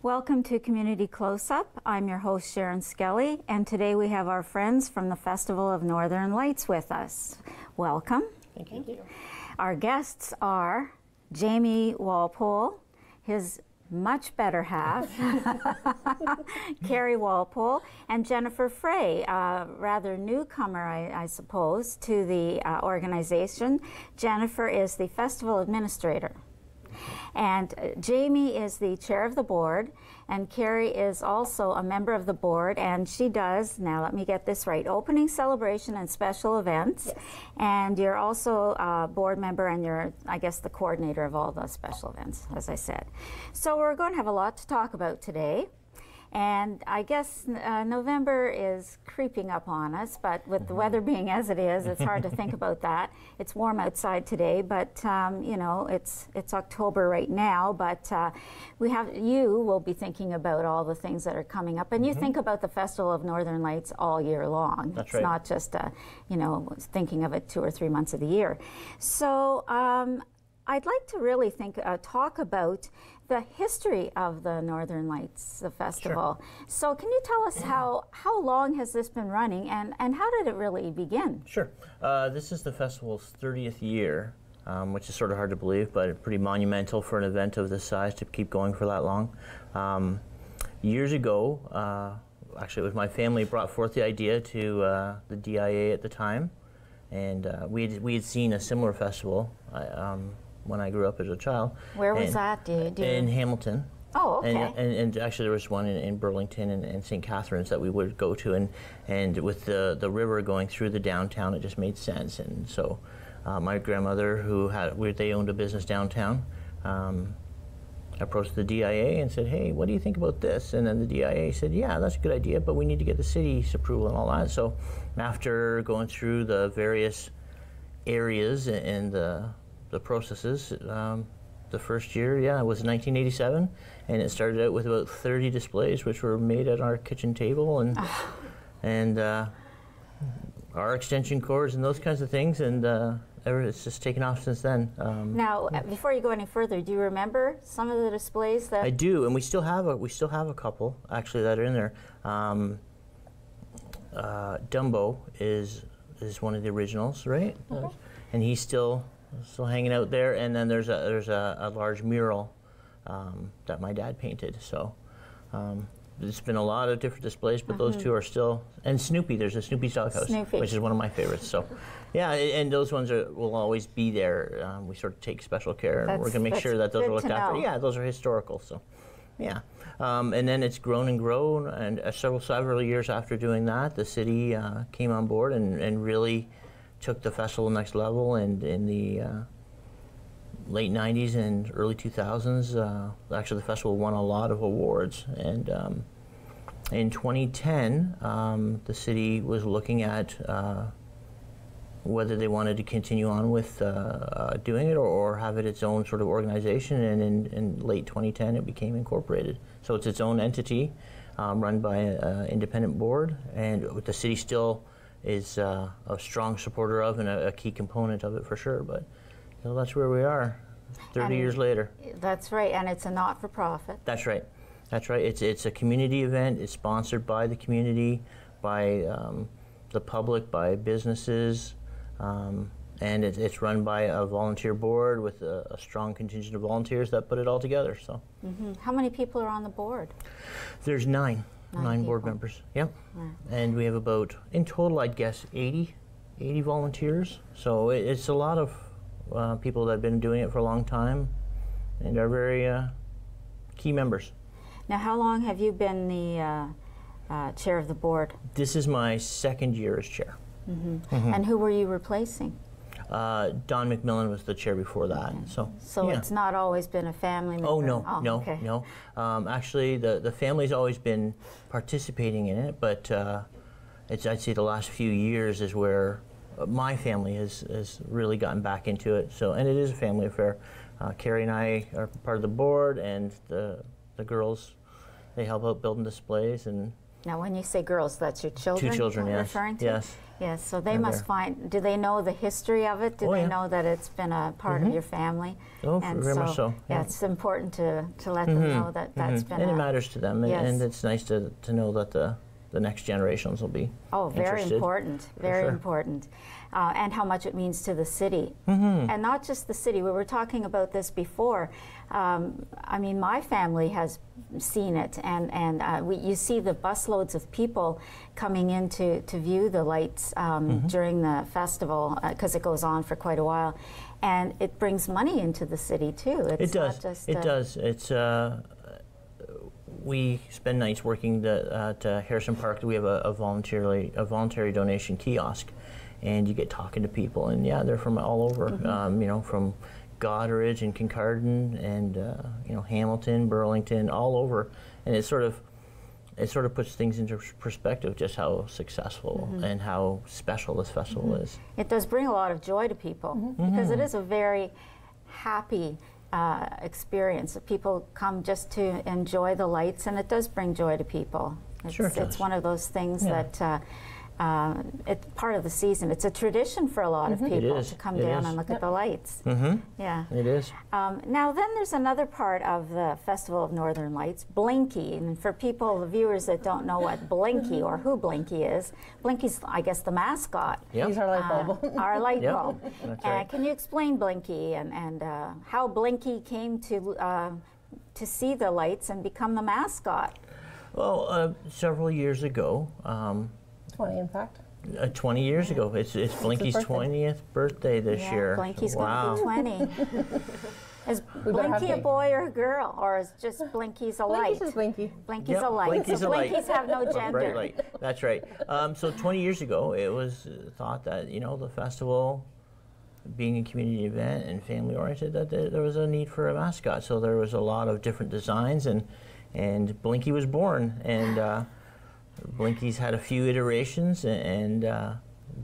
Welcome to Community Close-Up. I'm your host, Sharen Skelly, and today we have our friends from the Festival of Northern Lights with us. Welcome. Thank you. Our guests are Jamie Walpole, his much better half, Carrie Walpole, and Jennifer Frey, a rather newcomer, I suppose, to the organization. Jennifer is the festival administrator. And Jamie is the chair of the board, and Carrie is also a member of the board, and she does, now let me get this right, opening celebration and special events. Yes. And you're also a board member, and you're, I guess, the coordinator of all the special events, as I said. So we're going to have a lot to talk about today. And I guess November is creeping up on us, but with the weather being as it is, it's hard to think about that. It's warm outside today, but you know, it's October right now. But you will be thinking about all the things that are coming up, and you think about the Festival of Northern Lights all year long. That's it's right. not just you know, thinking of it 2 or 3 months of the year. So I'd like to really talk about the history of the Northern Lights, the festival. Sure. So can you tell us how long has this been running, and how did it really begin? Sure. This is the festival's 30th year, which is sort of hard to believe, but pretty monumental for an event of this size to keep going for that long. Years ago, actually it was my family brought forth the idea to the DIA at the time, and we had seen a similar festival when I grew up as a child. Where was that? In Hamilton. Oh, okay. And actually there was one in Burlington and St. Catharines that we would go to, and with the river going through the downtown, it just made sense. And so my grandmother, they owned a business downtown, approached the DIA and said, hey, what do you think about this? And then the DIA said, yeah, that's a good idea, but we need to get the city's approval and all that. So after going through the various areas and the processes, the first year, it was 1987, and it started out with about 30 displays, which were made at our kitchen table, and our extension cords and those kinds of things, and it's just taken off since then. Now, before you go any further, do you remember some of the displays that? I do, and we still have a couple actually that are in there. Dumbo is one of the originals, right? Okay. And he's still hanging out there, and then there's a large mural that my dad painted. So there's been a lot of different displays, but those two are still. And Snoopy, there's a Snoopy Doghouse, which is one of my favorites. So yeah, and those ones will always be there. We sort of take special care, and we're going to make sure that those are looked after. Yeah, those are historical. So yeah, and then it's grown and grown, and several years after doing that, the city came on board and really took the festival next level, and in the late 90s and early 2000s, actually the festival won a lot of awards. And in 2010, the city was looking at whether they wanted to continue on with doing it or have it its own sort of organization, and in late 2010 it became incorporated. So it's its own entity run by an independent board, and the city still is a strong supporter of and a key component of it for sure. But that's where we are 30 years later. That's right, and it's a not-for-profit. That's right. That's right. It's a community event. It's sponsored by the community, by the public, by businesses, and it's run by a volunteer board with a strong contingent of volunteers that put it all together. So, How many people are on the board? There's nine board people. members. Yep. Yeah. And we have about, in total, I'd guess 80 volunteers. So it's a lot of people that have been doing it for a long time and are very key members. Now, how long have you been the chair of the board? This is my second year as chair. And who were you replacing? Don McMillan was the chair before that. Okay. So yeah. It's not always been a family member? Oh, no. Okay. No. Actually, the family's always been participating in it, but I'd say the last few years is where my family has really gotten back into it. So, and it is a family affair. Carrie and I are part of the board, and the girls, they help out building displays, and Now, when you say girls, that's your children? 2 children, you're yes. referring to? Yes. Yes, so they They're must find, do they know the history of it? Do they yeah. know that it's been a part of your family? Oh, very much so. Yeah, it's important to let them know that that's been And it matters to them, Yes. and it's nice to know that the next generations will be very interested. important, very sure. important. And how much it means to the city. And not just the city, we were talking about this before. I mean, my family has seen it, and you see the busloads of people coming in to view the lights during the festival, because it goes on for quite a while. And it brings money into the city too. It's It does. Not just, It does. It's we spend nights working at Harrison Park. We have a voluntary donation kiosk, and you get talking to people, and yeah, they're from all over. You know, from Goderich and Kincardine, and you know, Hamilton, Burlington, all over, and it sort of puts things into perspective, just how successful and how special this festival is. It does bring a lot of joy to people, because it is a very happy experience. People come just to enjoy the lights, and it does bring joy to people. It's one of those things that it's part of the season. It's a tradition for a lot of people to come down and look at the lights. Yeah, it is. Now then, there's another part of the Festival of Northern Lights, Blinky. And for people, the viewers that don't know what Blinky or who Blinky is, Blinky's, I guess, the mascot. Yep. He's our light bulb. Our light bulb. That's right. Can you explain Blinky and how Blinky came to see the lights and become the mascot? Well, several years ago. 20, in fact. 20 years ago. It's Blinky's birthday. 20th birthday this year. Blinky's Wow. going to be 20. Is Blinky a boy or a girl, or is just Blinky's a light? Blinky's just Blinky. Blinky's Yep, a light. Blinky's So a light. Blinkies have no A gender. bright light. That's right. So 20 years ago, it was thought that, you know, the festival, being a community event and family oriented, that there was a need for a mascot. So there was a lot of different designs, and Blinky was born. And Blinky's had a few iterations, and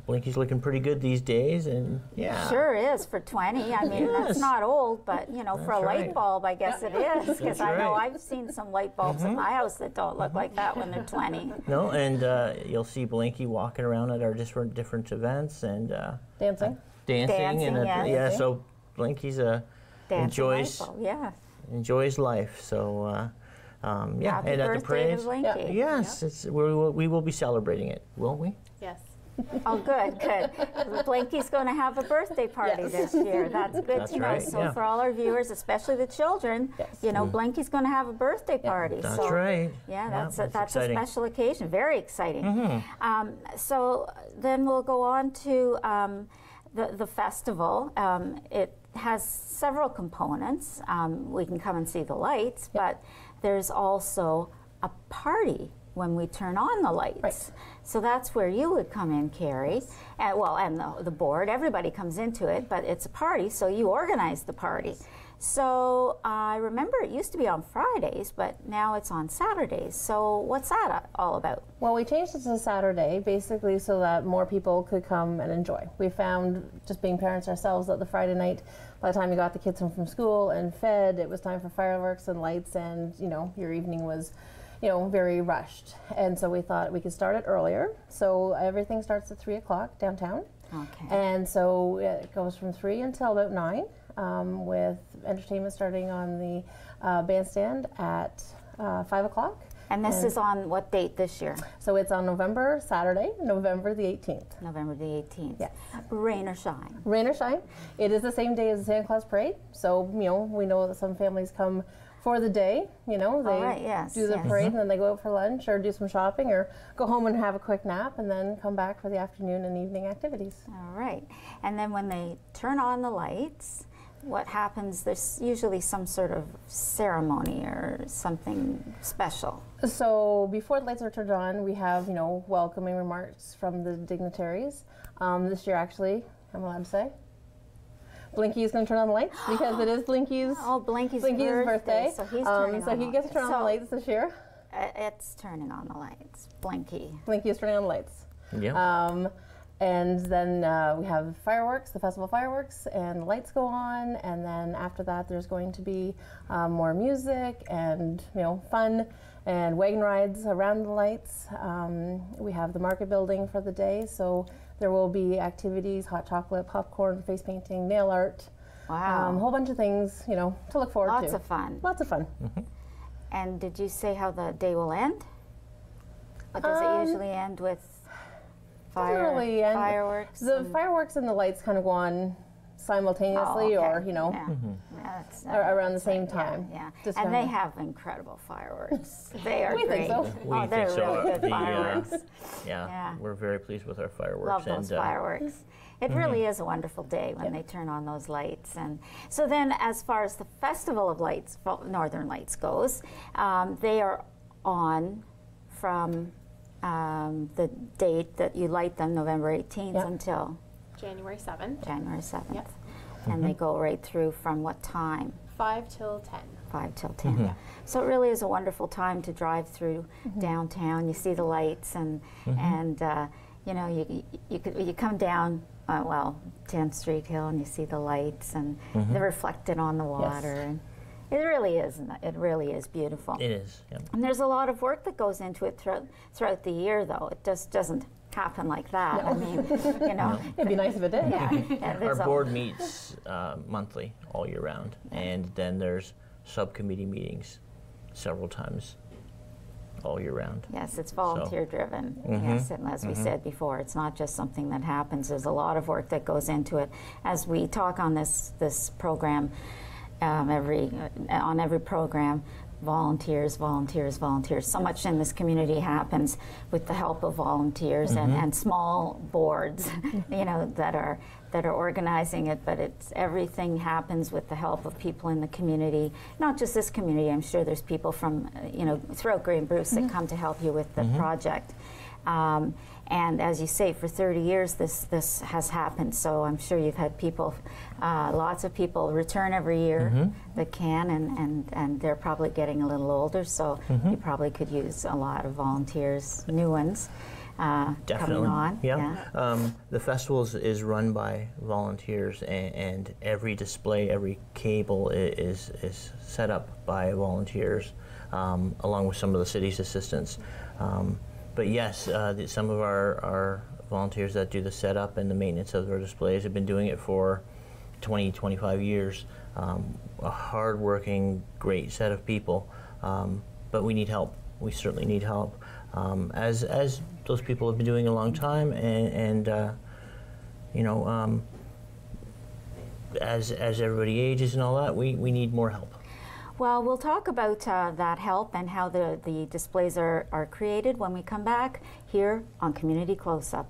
Blinky's looking pretty good these days, and yeah. Sure is for 20. I mean, that's Yes. not old, but you know, for a That's light right. bulb, I guess it is. Because That's I know right. I've seen some light bulbs in my house that don't look like that when they're 20. No, and you'll see Blinky walking around at our different events and Dancing. Dancing, and yes. yeah. So Blinky's Dancing light enjoys bulb, yeah. life. So yeah, Happy and at the birthday parade. to Blinky. Yes, we will be celebrating it, won't we? Yes. Oh, good, good. Blinky's going to have a birthday party this year. That's good That's to know. right, So yeah. for all our viewers, especially the children, you know, Blinky's going to have a birthday party. That's so, right. Yeah, that's exciting. a special occasion. Very exciting. So then we'll go on to the festival. It has several components. We can come and see the lights, but there's also a party when we turn on the lights. Right. So that's where you would come in, Carrie. And the board, everybody comes into it, but it's a party, so you organize the party. So I remember it used to be on Fridays, but now it's on Saturdays. So what's that all about? Well, we changed it to Saturday, basically so that more people could come and enjoy. We found, just being parents ourselves, that the Friday night, by the time you got the kids home from school and fed, it was time for fireworks and lights, and you know, your evening was, you know, very rushed. And so we thought we could start it earlier. So everything starts at 3 o'clock downtown. Okay. And so it goes from 3 until about 9, with entertainment starting on the bandstand at 5 o'clock. And this is on what date this year? So it's on Saturday, November the 18th. November the 18th. Yes. Rain or shine. Rain or shine. It is the same day as the Santa Claus parade. So, you know, we know that some families come for the day, you know, they right, yes, do the yes. parade and then they go out for lunch or do some shopping or go home and have a quick nap and then come back for the afternoon and evening activities. All right. And then when they turn on the lights, what happens? There's usually some sort of ceremony or something special. So before the lights are turned on, we have, you know, welcoming remarks from the dignitaries. This year, actually, I'm allowed to say, Blinky is going to turn on the lights because it is Blinky's Blinky's birthday. So he's turning so on he gets to turn on the lights this year. It's turning on the lights. Blinky. Blinky is turning on the lights. Yeah. And then we have fireworks, the festival fireworks, and the lights go on. And then after that, there's going to be more music and, you know, fun. and wagon rides around the lights. We have the market building for the day, so there will be activities, hot chocolate, popcorn, face painting, nail art. Wow. A whole bunch of things, you know, to look forward to. Lots of fun. Lots of fun. And did you say how the day will end? Or does it usually end with Really end. fireworks? The fireworks and the lights kind of go on simultaneously, Oh, okay. or, you know, Yeah, that's, around the that's same right, time. Yeah, Just and kind they of- have incredible fireworks. They are We great. think so. Oh, they're really good The, fireworks. yeah, Yeah. we're very pleased with our fireworks. Love those and, fireworks. It really is a wonderful day when they turn on those lights. And so then, as far as the Festival of Lights, Northern Lights goes, they are on from the date that you light them, November 18th, Yep. until January 7th, January 7th. Yep. And they go right through from what time? 5 till 10. 5 till 10. So it really is a wonderful time to drive through downtown. You see the lights, and you know, you come down 10th Street Hill, and you see the lights, and they're reflected on the water, and it really is beautiful. It is. Yeah. And there's a lot of work that goes into it throughout the year, though. It just doesn't happen like that. I mean, you know. It'd be nice if it did. Yeah, Our there's a- board meets monthly, all year round, and then there's subcommittee meetings several times all year round. Yes, it's volunteer driven. Yes, and as we said before, it's not just something that happens. There's a lot of work that goes into it. As we talk on this program, on every program, volunteers. So much in this community happens with the help of volunteers and small boards, you know, that are organizing it. But everything happens with the help of people in the community. Not just this community. I'm sure there's people from you know, throughout Grey and Bruce that come to help you with the project. And as you say, for 30 years this has happened. So I'm sure you've had people, lots of people return every year that can, and they're probably getting a little older. So you probably could use a lot of volunteers, new ones, Definitely. coming on. Yeah. The festival is run by volunteers, and every display, every cable is set up by volunteers, along with some of the city's assistants. But yes, some of our volunteers that do the setup and the maintenance of our displays have been doing it for 20, 25 years. A hard-working, great set of people, but we need help. We certainly need help. As those people have been doing a long time, and you know, as everybody ages and all that, we need more help. Well, we'll talk about that help and how the displays are created when we come back here on Community Close-Up.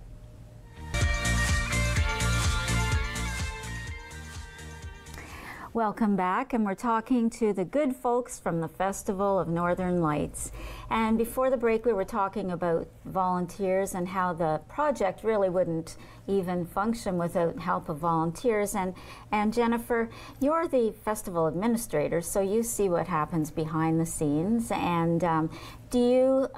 Welcome back, and we're talking to the good folks from the Festival of Northern Lights. And before the break, we were talking about volunteers and how the project really wouldn't even function without help of volunteers. And Jennifer, you're the festival administrator, so you see what happens behind the scenes. And do you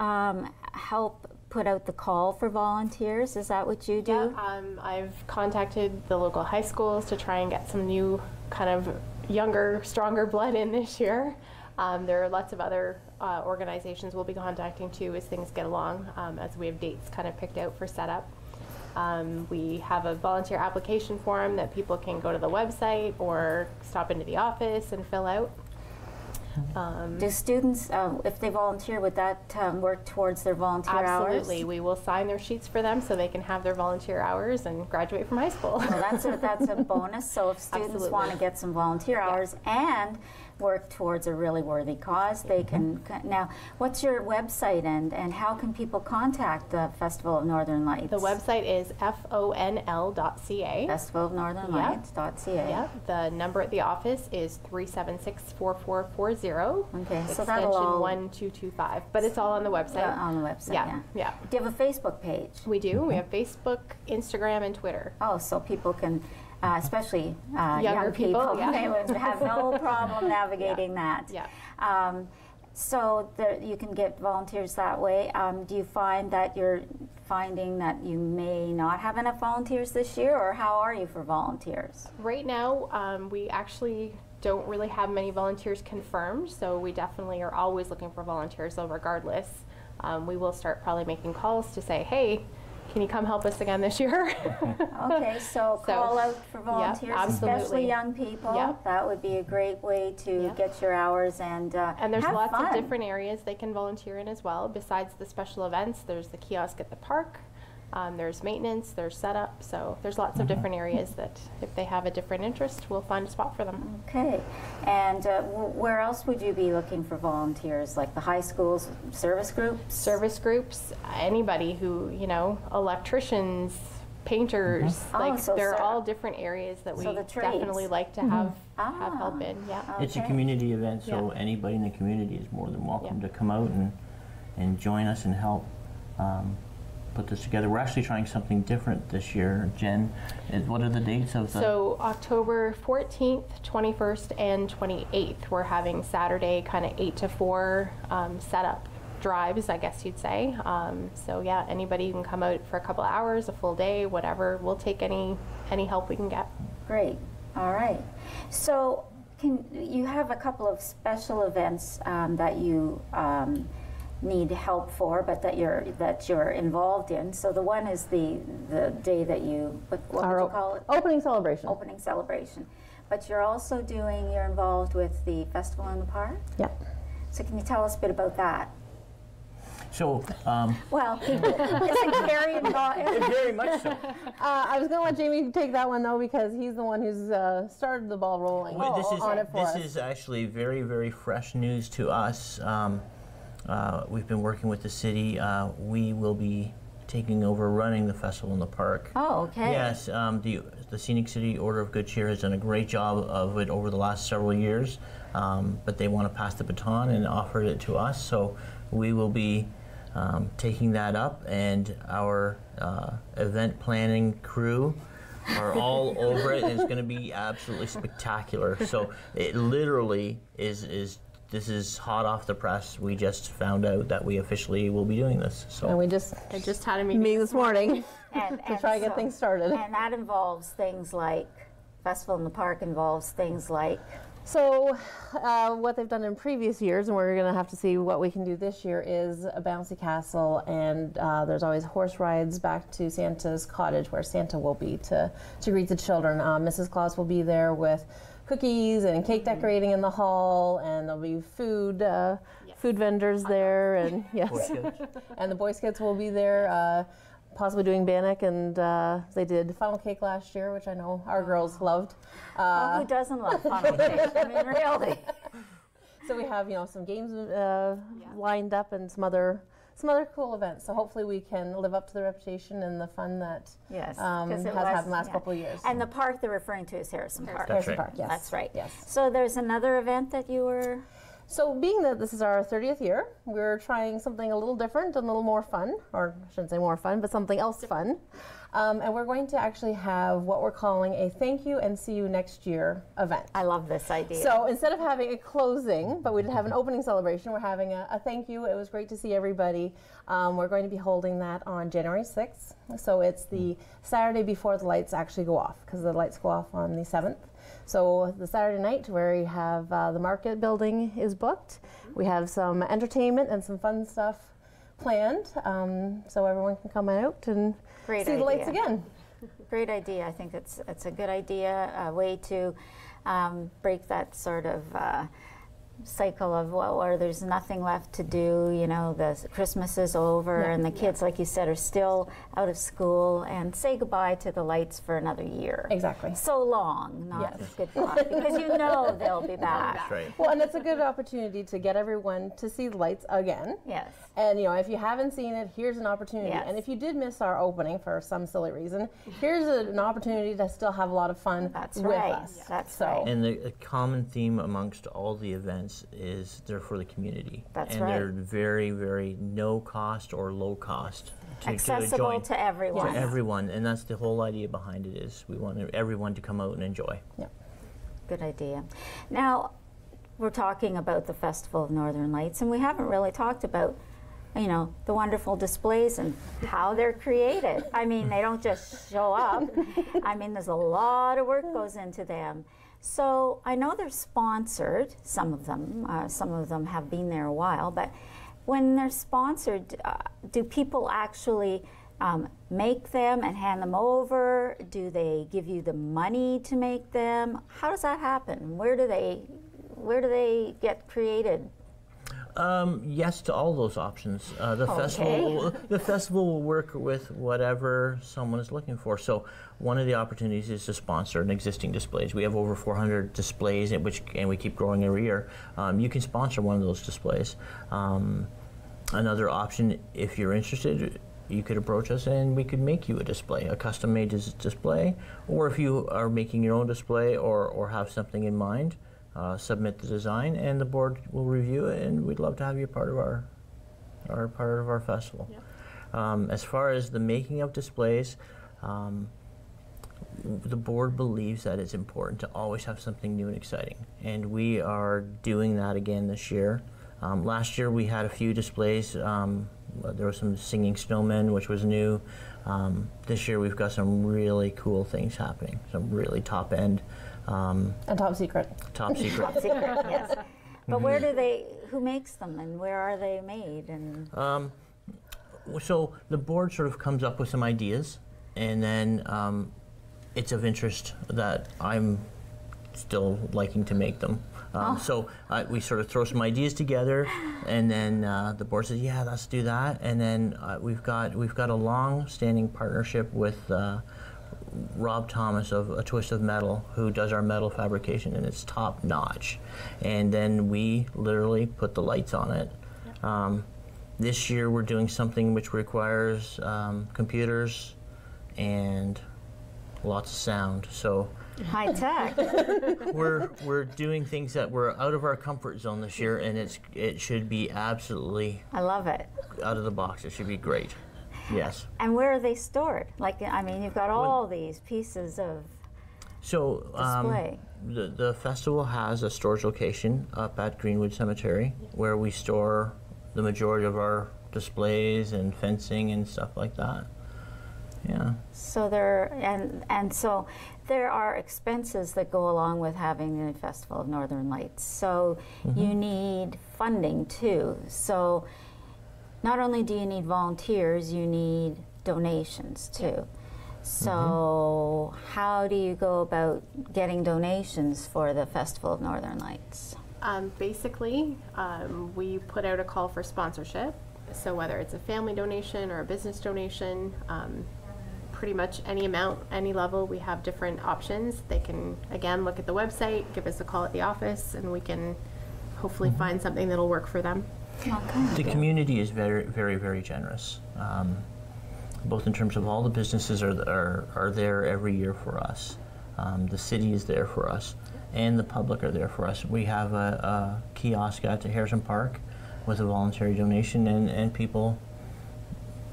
help put out the call for volunteers? Is that what you do? Yeah, I've contacted the local high schools to try and get some new kind of younger, stronger blood in this year. There are lots of other organizations we'll be contacting too as things get along, as we have dates kind of picked out for setup. We have a volunteer application form that people can go to the website or stop into the office and fill out. Do students, if they volunteer, would that work towards their volunteer hours? Absolutely. We will sign their sheets for them so they can have their volunteer hours and graduate from high school. Well, that's a bonus. So if students Absolutely. want to get some volunteer hours and work towards a really worthy cause, they can. Now, what's your website, and how can people contact the Festival of Northern Lights? The website is fonl.ca. Festivalofnorthernlights.ca. Yeah, the number at the office is 376-4440. Okay, so extension that'll all 1225. But it's all on the website. on the website. Yeah. Yeah. Do you have a Facebook page? We do. We have Facebook, Instagram, and Twitter. Oh, so people can, especially young people, yeah. they would have no problem navigating that. Yeah. So you can get volunteers that way. Do you find that you're finding that you may not have enough volunteers this year, or how are you for volunteers? Right now, we actually don't really have many volunteers confirmed, so we definitely are always looking for volunteers. So regardless, we will start probably making calls to say, hey, can you come help us again this year? Okay, so call out for volunteers, absolutely. especially young people. Yep. That would be a great way to get your hours and there's have lots fun. of different areas they can volunteer in as well. Besides the special events, there's the kiosk at the park. There's maintenance, there's setup, so there's lots of different areas that if they have a different interest, we'll find a spot for them. Okay, and where else would you be looking for volunteers, like the high schools, service groups? Service groups, anybody who, you know, electricians, painters, like so they're all different areas that we the trades. definitely like to have help in. Yeah. It's a community event, so anybody in the community is more than welcome to come out and join us and help put this together. We're actually trying something different this year. Jen, what are the dates of the... So October 14th, 21st, and 28th, we're having Saturday kind of 8 to 4 setup drives, I guess you'd say. So yeah, anybody can come out for a couple of hours, a full day, whatever. We'll take any help we can get. Great. All right. So you have a couple of special events that you need help for, but that you're involved in. So the one is the day that you what would you call it? Opening celebration. Opening celebration. But you're involved with the festival in the park. Yeah. So can you tell us a bit about that? So, Well, isn't Carrie involved? very much so. I was going to let Jamie take that one though, because he's the one who's started the ball rolling on it for us. This is actually very, very fresh news to us. We've been working with the city. We will be taking over running the festival in the park. Oh, okay. Yes, the Scenic City Order of Good Cheer has done a great job of it over the last several years, but they want to pass the baton and offer it to us. So we will be taking that up, and our event planning crew are all over it. It's going to be absolutely spectacular. So it literally is. This is hot off the press. We just found out that we officially will be doing this. So And we I just had a meeting this morning and to try to get things started. And that involves things like, Festival in the Park involves things like... So what they've done in previous years, and we're going to have to see what we can do this year, is a bouncy castle, and there's always horse rides back to Santa's cottage, where Santa will be to greet the children. Mrs. Claus will be there with cookies and cake decorating in the hall, and there'll be food vendors there, and yes, and the Boy Scouts will be there, possibly doing bannock, and they did funnel cake last year, which I know our girls loved. who doesn't love funnel cake? I mean, really. So we have some games lined up, and some other cool events. So hopefully we can live up to the reputation and the fun that Yes, has happened the last couple of years. And the park they're referring to is Harrison Park. Harrison Park, yes. That's right. Yes. So there's another event that you were... So being that this is our 30th year, we're trying something a little different and a little more fun, or I shouldn't say more fun, but something else fun. And we're going to actually have what we're calling a thank you and see you next year event. I love this idea. So instead of having a closing, but we did have an opening celebration, we're having a thank you. It was great to see everybody. We're going to be holding that on January 6th. So it's the Saturday before the lights actually go off, because the lights go off on the 7th. So the Saturday night, where we have the market building is booked. We have some entertainment and some fun stuff planned, so everyone can come out and see the lights again. Great idea. I think it's a good idea, a way to break that sort of cycle of where there's nothing left to do. The Christmas is over, and the kids, like you said, are still out of school, and say goodbye to the lights for another year. Exactly. So long, not goodbye, because they'll be back. That's right. Well, and it's a good opportunity to get everyone to see the lights again. Yes. And if you haven't seen it, here's an opportunity. Yes. And if you did miss our opening for some silly reason, here's an opportunity to still have a lot of fun with us. That's so. right. And the common theme amongst all the events is they're for the community. That's and right. they're very, very no cost or low cost to Accessible join. to everyone. To everyone, and that's the whole idea behind it, is we want everyone to come out and enjoy. Yeah. Good idea. Now, we're talking about the Festival of Northern Lights, and we haven't really talked about the wonderful displays and how they're created. I mean, they don't just show up. I mean, there's a lot of work goes into them. So I know they're sponsored, some of them have been there a while, but when they're sponsored, do people actually make them and hand them over? Do they give you the money to make them? How does that happen? Where do they get created? Yes to all those options. The festival will work with whatever someone is looking for. So one of the opportunities is to sponsor an existing displays. We have over 400 displays, and we keep growing every year. You can sponsor one of those displays. Another option, if you're interested, you could approach us and we could make you a display, a custom-made display. Or if you are making your own display or have something in mind, submit the design and the board will review it, and we'd love to have you part of our festival. Yeah. As far as the making of displays, the board believes that it's important to always have something new and exciting, and we are doing that again this year. Last year we had a few displays. There were some singing snowmen, which was new. This year we've got some really cool things happening, some really top end. And top secret. Top secret. Top secret, yes. But who makes them and where are they made? And so the board sort of comes up with some ideas, and then it's of interest that I'm still liking to make them. So we sort of throw some ideas together, and then the board says, "Yeah, let's do that." And then we've got a long-standing partnership with Rob Thomas of A Twist of Metal, who does our metal fabrication, and it's top notch. And then we literally put the lights on it. Yep. This year we're doing something which requires computers and lots of sound. So high tech. we're doing things that were out of our comfort zone this year, and it should be absolutely. I love it. Out of the box. It should be great. Yes. And where are they stored? Like, I mean, you've got all these pieces of display. The festival has a storage location up at Greenwood Cemetery where we store the majority of our displays and fencing and stuff like that. Yeah. So so there are expenses that go along with having the Festival of Northern Lights. So you need funding too. So not only do you need volunteers, you need donations too. So how do you go about getting donations for the Festival of Northern Lights? Basically, we put out a call for sponsorship. So whether it's a family donation or a business donation, pretty much any amount, any level, we have different options. They can, again, look at the website, give us a call at the office, and we can hopefully find something that'll work for them. Okay. The community is very, very, very generous, both in terms of all the businesses are there every year for us. The city is there for us, and the public are there for us. We have a kiosk at Harrison Park with a voluntary donation, and people,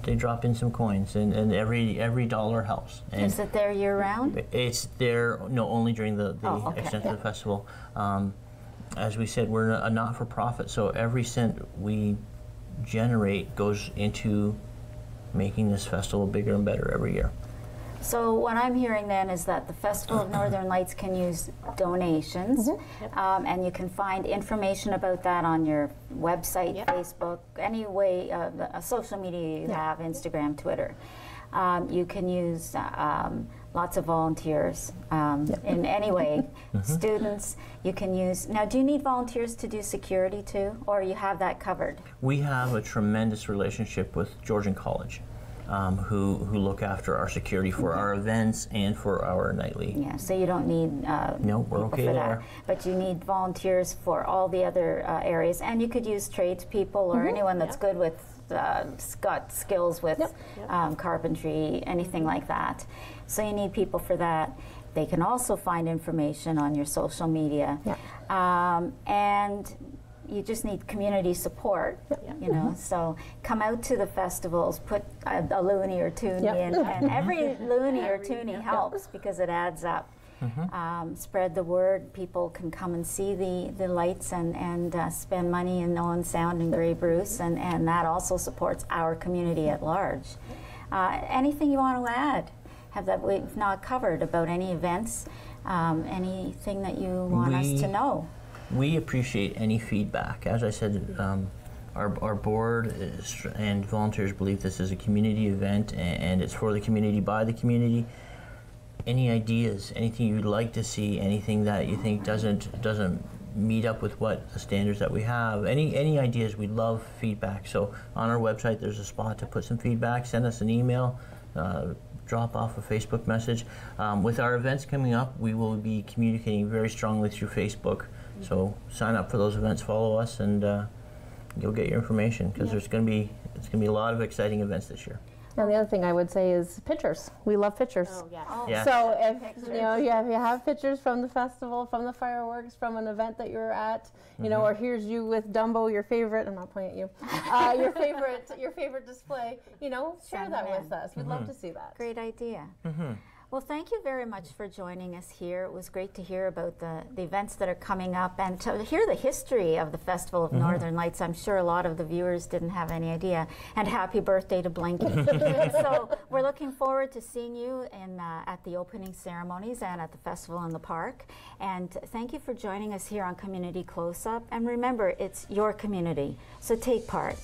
they drop in some coins, and every dollar helps. And is it there year round? It's there, no, only during the extent of the festival. As we said, we're a not-for-profit, so every cent we generate goes into making this festival bigger and better every year. So what I'm hearing then is that the Festival of Northern Lights can use donations, and you can find information about that on your website, Facebook, any way, social media you have, Instagram, Twitter. You can use lots of volunteers in any way. Students, you can use. Now, do you need volunteers to do security too, or you have that covered? We have a tremendous relationship with Georgian College, who look after our security for our events and for our nightly. Yeah, so you don't need no, we're okay for there. That. But you need volunteers for all the other areas, and you could use tradespeople or anyone that's good with got skills with carpentry, anything like that. So you need people for that. They can also find information on your social media, and you just need community support. You know, so come out to the festivals, put a loonie or toonie in, and every loonie or toonie helps because it adds up. Spread the word. People can come and see the lights and spend money in Owen Sound and Grey Bruce, and that also supports our community at large. Anything you want to add? Have that we've not covered about any events Anything that you want us to know? We appreciate any feedback. As I said, our board and volunteers believe this is a community event, and it's for the community, by the community. Any ideas, anything you'd like to see, anything that you think doesn't meet up with what the standards that we have, any ideas, we love feedback. So on our website there's a spot to put some feedback. Send us an email, drop off a Facebook message. With our events coming up, we will be communicating very strongly through Facebook. So sign up for those events, follow us, and you'll get your information, because it's going to be a lot of exciting events this year. And the other thing I would say is pictures. We love pictures. Oh, yes. Yeah. So if you have pictures from the festival, from the fireworks, from an event that you're at, or here's you with Dumbo, your favorite. I'm not pointing at you. Your favorite display. Share that with us. We'd love to see that. Great idea. Well, thank you very much for joining us here. It was great to hear about the events that are coming up and to hear the history of the Festival of Northern Lights. I'm sure a lot of the viewers didn't have any idea. And happy birthday to Blinky. So we're looking forward to seeing you at the opening ceremonies and at the festival in the park. And thank you for joining us here on Community Close-Up. And remember, it's your community, so take part.